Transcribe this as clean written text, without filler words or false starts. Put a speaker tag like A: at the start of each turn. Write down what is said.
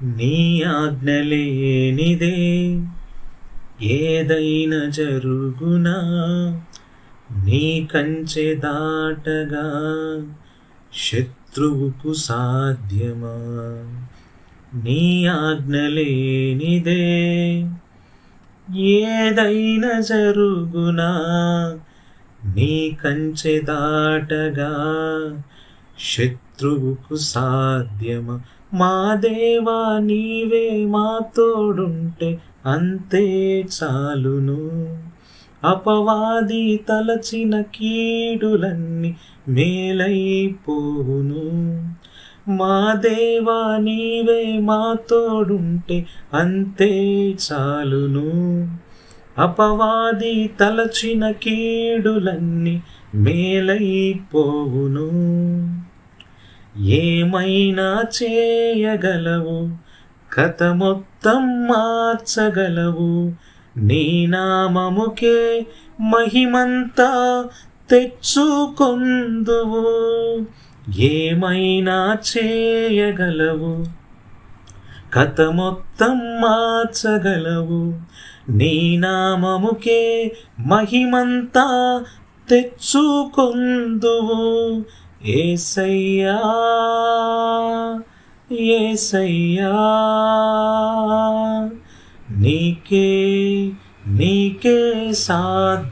A: నీ ఆజ్ఞ లేనిదే ఏదైనా జరుగునా, నీ కంచె దాటగా శత్రువుకు సాధ్యమా. నీ ఆజ్ఞ లేనిదే ఏదైనా జరుగునా, నీ కంచె దాటగా శత్రువుకు సాధ్యమా. మా దేవా నీవే మా తోడుంటే అంతే చాలును. అపవాది తలచిన కీడులన్నీ మేలైపోవును. మా దేవా నీవే మా తోడుంటే అంతే చాలును. అపవాది తలచిన కీడులన్నీ మేలైపోవును. ఏమైనా చేయగలవు, కథ మొత్తం మార్చగలవు. నీ నామముకే మహిమంతా తెచ్చుకొందువు. ఏమైనా చేయగలవు, కథ మొత్తం మార్చగలవు. నీ నామముకే మహిమంతా తెచ్చుకొందువు. యేసయ్యా యేసయ్యా, నీకే నీకే సాధ్యము.